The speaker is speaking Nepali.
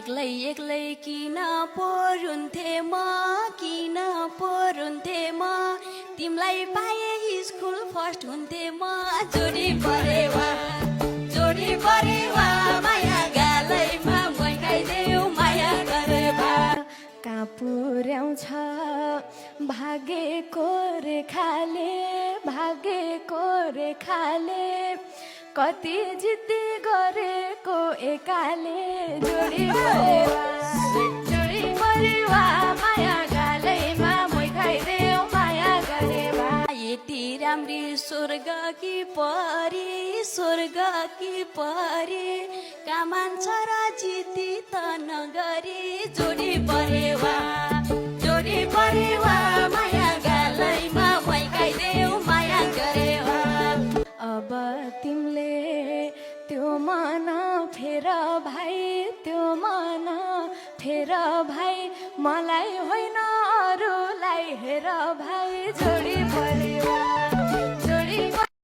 एक्लै एक्लै किन परुन्थे म किन परुन्थे म तिमीलाई पाए स्कुल फर्स्ट हुन्थे म जोडी परेवा माया गालैमा मै खाइदेऊ माया गरेवा कहाँ पुर्याउँछ भागेको रेखाले कति जिद्दी गरेको एकाले जोडी परेवा माया गालैमा मै खाइदेऊ माया गरेवा यति राम्री स्वर्ग कि परी कामान्छ र जिती त नगरी जोडी परेवा माया गालैमा मै खाइदेऊ माया गरेवा अब तिमीले त्यो मन फेर भाइ मलाई होइन अरूलाई हेर भाइ जोडी परे